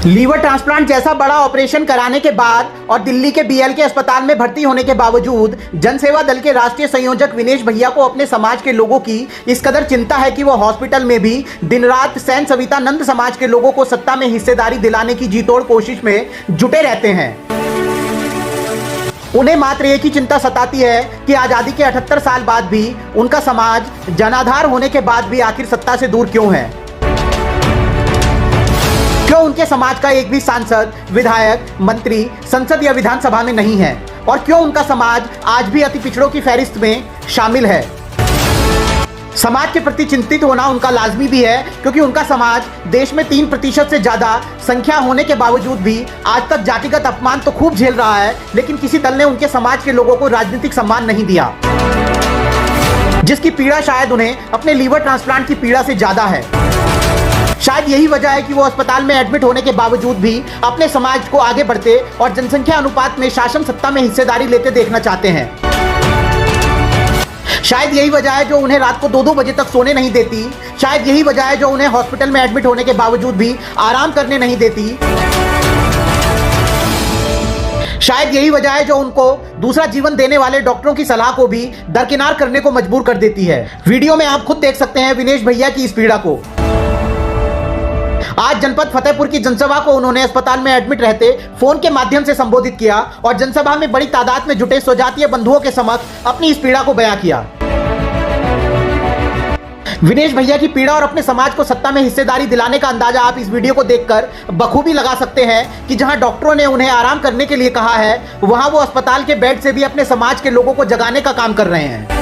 Liver transplant जैसा बड़ा operation कराने के बाद और दिल्ली के बीएलके अस्पताल में भर्ती होने के बावजूद जनसेवा दल के राष्ट्रीय संयोजक विनेश भैया को अपने समाज के लोगों की इस कदर चिंता है कि वो हॉस्पिटल में भी दिन रात सैन सवितानंद समाज के लोगों को सत्ता में हिस्सेदारी दिलाने की जी तोड़ कोशिश में जुटे रहते हैं। उन्हें मात्र एक ही चिंता सताती है कि आजादी के 78 साल बाद भी उनका समाज जनाधार होने के बाद भी आखिर सत्ता से दूर क्यों है। क्यों उनके समाज का एक भी सांसद, विधायक, मंत्री संसद या विधानसभा में नहीं है और क्यों उनका समाज आज भी अति पिछड़ों की फहरिस्त में शामिल है। समाज के प्रति चिंतित होना उनका लाजमी भी है क्योंकि उनका समाज देश में 3% से ज्यादा संख्या होने के बावजूद भी आज तक जातिगत अपमान तो खूब झेल रहा है, लेकिन किसी दल ने उनके समाज के लोगों को राजनीतिक सम्मान नहीं दिया, जिसकी पीड़ा शायद उन्हें अपने लीवर ट्रांसप्लांट की पीड़ा से ज्यादा है। शायद यही वजह है कि वो अस्पताल में एडमिट होने के बावजूद भी अपने समाज को आगे बढ़ते और जनसंख्या अनुपात में शासन सत्ता में हिस्सेदारी लेते देखना चाहते हैं। शायद यही वजह है जो उन्हें रात को 2-2 बजे तक सोने नहीं देती। शायद यही वजह है जो उन्हें हॉस्पिटल में एडमिट होने के बावजूद भी आराम करने नहीं देती। शायद यही वजह है जो उनको दूसरा जीवन देने वाले डॉक्टरों की सलाह को भी दरकिनार करने को मजबूर कर देती है। वीडियो में आप खुद देख सकते हैं विनेश भैया की इस पीड़ा को। आज जनपद फतेहपुर की जनसभा को उन्होंने अस्पताल में एडमिट रहते फोन के माध्यम से संबोधित किया और जनसभा में बड़ी तादाद में जुटे स्वजातीय बंधुओं के समक्ष अपनी इस पीड़ा को बयां किया। विनेश भैया की पीड़ा और अपने समाज को सत्ता में हिस्सेदारी दिलाने का अंदाजा आप इस वीडियो को देखकर बखूबी लगा सकते हैं कि जहां डॉक्टरों ने उन्हें आराम करने के लिए कहा है, वहां वो अस्पताल के बेड से भी अपने समाज के लोगों को जगाने का काम कर रहे हैं।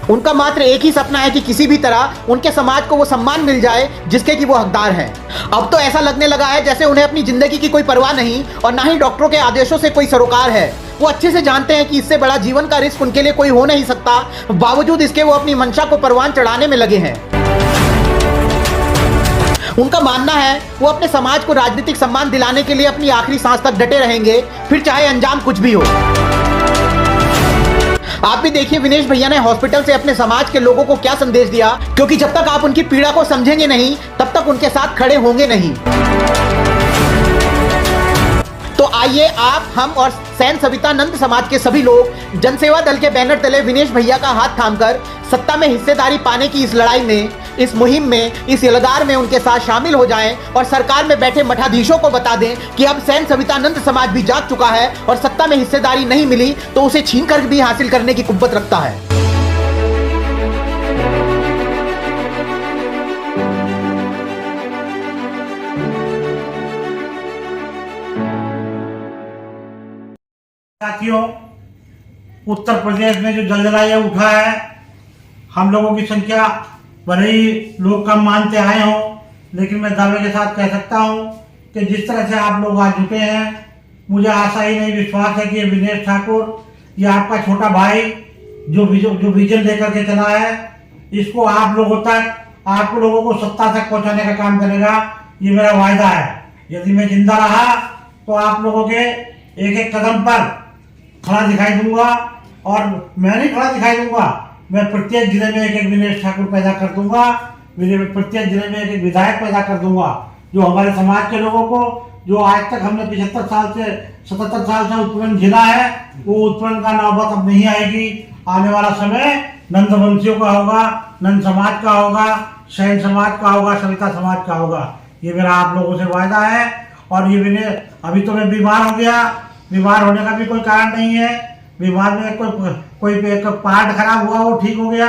उनका मात्र एक ही सपना है कि किसी भी तरह उनके समाज को वो सम्मान मिल जाए जिसके कि वो हकदार हैं। अब तो ऐसा लगने लगा है जैसे उन्हें अपनी जिंदगी की कोई परवाह नहीं और ना ही डॉक्टरों के आदेशों से कोई सरोकार है। वो अच्छे से जानते हैं कि इससे बड़ा जीवन का रिस्क उनके लिए कोई हो नहीं सकता, बावजूद इसके वो अपनी मंशा को परवान चढ़ाने में लगे हैं। उनका मानना है वो अपने समाज को राजनीतिक सम्मान दिलाने के लिए अपनी आखिरी सांस तक डटे रहेंगे, फिर चाहे अंजाम कुछ भी हो। आप भी देखिए विनेश भैया ने हॉस्पिटल से अपने समाज के लोगों को क्या संदेश दिया, क्योंकि जब तक आप उनकी पीड़ा को समझेंगे नहीं तब तक उनके साथ खड़े होंगे नहीं। तो आइए आप, हम और सैन सवितानंद समाज के सभी लोग जनसेवा दल के बैनर तले विनेश भैया का हाथ थामकर सत्ता में हिस्सेदारी पाने की इस लड़ाई में, इस मुहिम में, इस यलगार में उनके साथ शामिल हो जाएं और सरकार में बैठे मठाधीशों को बता दें कि अब सैन सवितानंद समाज भी जाग चुका है और सत्ता में हिस्सेदारी नहीं मिली तो उसे छीन कर भी हासिल करने की कुव्वत रखता है। साथियों, उत्तर प्रदेश में जो जलजला उठा है, हम लोगों की संख्या भले ही लोग कम मानते आए हों, लेकिन मैं दावे के साथ कह सकता हूं कि जिस तरह से आप लोग आज जुटे हैं, मुझे आशा ही नहीं विश्वास है कि ये विनेश ठाकुर, ये आपका छोटा भाई जो विजन लेकर के चला है, इसको आप लोगों तक, आप लोगों को सत्ता तक पहुंचाने का काम करेगा। ये मेरा वायदा है। यदि मैं जिंदा रहा तो आप लोगों के एक एक कदम पर खड़ा दिखाई दूंगा, और मैं नहीं खड़ा दिखाई दूंगा, मैं प्रत्येक जिले में एक एक विनेश ठाकुर पैदा कर दूंगा, प्रत्येक जिले में एक एक विधायक पैदा कर दूंगा, जो हमारे समाज के लोगों को, जो आज तक हमने 75 साल से 77 साल से उत्पीड़न झेला है, वो उत्पीड़न का नौबत अब नहीं आएगी। आने वाला समय नंदवंशियों का होगा, नंद समाज का होगा, सैन समाज का होगा, सविता समाज का होगा। ये मेरा आप लोगों से वायदा है। और ये विनेश, अभी तो मैं बीमार हो गया, बीमार होने का भी कोई कारण नहीं है, बीमार में कोई पार्ट खराब हुआ, वो ठीक हो गया,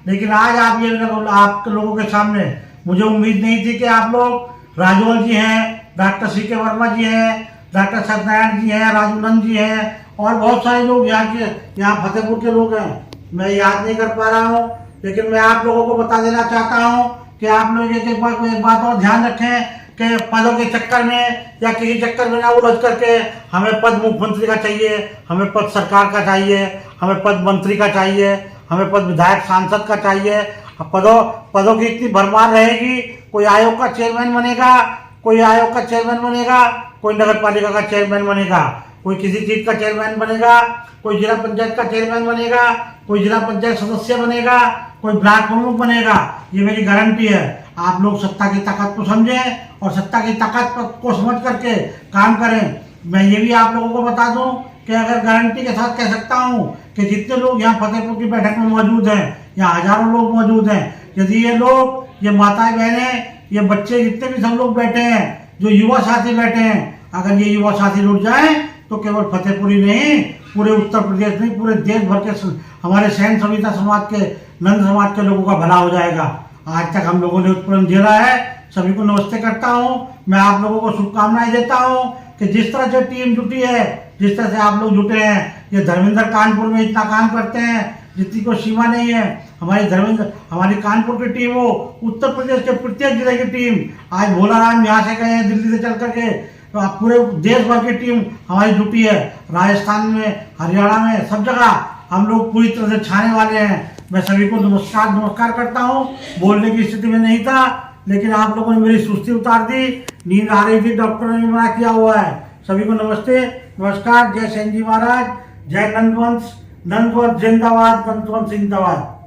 लेकिन आज आप ये आप लोगों के सामने, मुझे उम्मीद नहीं थी कि आप लोग, राजोल जी हैं, डॉक्टर CK वर्मा जी हैं, डॉक्टर सत्यनारायण जी हैं, राजूनंद जी हैं, और बहुत सारे लोग यहाँ फतेहपुर के लोग हैं, मैं याद नहीं कर पा रहा हूँ, लेकिन मैं आप लोगों को बता देना चाहता हूँ कि आप लोग एक बात और ध्यान रखें कि पदों के चक्कर में या किसी चक्कर में ना उलझ करके, हमें पद मुख्यमंत्री का चाहिए, हमें पद सरकार का चाहिए, हमें पद मंत्री का चाहिए, हमें पद विधायक सांसद का चाहिए। पदों की इतनी भरमार रहेगी, कोई आयोग का चेयरमैन बनेगा, कोई आयोग का चेयरमैन बनेगा, कोई नगर पालिका का चेयरमैन बनेगा, कोई किसी चीज का चेयरमैन बनेगा, कोई जिला पंचायत का चेयरमैन बनेगा, कोई जिला पंचायत सदस्य बनेगा, कोई ब्लॉक प्रमुख बनेगा। ये मेरी गारंटी है। आप लोग सत्ता की ताकत को समझें और सत्ता की ताकत को समझ करके काम करें। मैं ये भी आप लोगों को बता दूं कि अगर गारंटी के साथ कह सकता हूं कि जितने लोग यहाँ फतेहपुर की बैठक में मौजूद हैं, यहाँ हजारों लोग मौजूद हैं, यदि ये लोग, ये माताएं बहनें, ये बच्चे, जितने भी सब लोग बैठे हैं, जो युवा साथी बैठे हैं, अगर ये युवा साथी जुट जाए तो केवल फतेहपुर ही नहीं, पूरे उत्तर प्रदेश नहीं, पूरे देश भर के हमारे सैन सविता समाज के, नंद समाज के लोगों का भला हो जाएगा। आज तक हम लोगों ने उत्पन्न झेला है। सभी को नमस्ते करता हूँ। मैं आप लोगों को शुभकामनाएं देता हूँ कि जिस तरह से टीम जुटी है, जिस तरह से आप लोग जुटे हैं, ये धर्मेंद्र कानपुर में इतना काम करते हैं जितनी कोई सीमा नहीं है। हमारी कानपुर की टीम हो, उत्तर प्रदेश के प्रत्येक जिले की टीम, आज भोलाराम यहाँ से गए हैं दिल्ली से चल करके, तो आप पूरे देश भर की टीम हमारी जुटी है। राजस्थान में, हरियाणा में, सब जगह हम लोग पूरी तरह से छाने वाले हैं। मैं सभी को नमस्कार करता हूँ। बोलने की स्थिति में नहीं था, लेकिन आप लोगों ने मेरी सुस्ती उतार दी, नींद आ रही थी, डॉक्टरों ने मना किया हुआ है। सभी को नमस्ते, नमस्कार। जय सेन जी महाराज, जय नंदवंश जिंदाबाद, नंदवंश जिंदाबाद।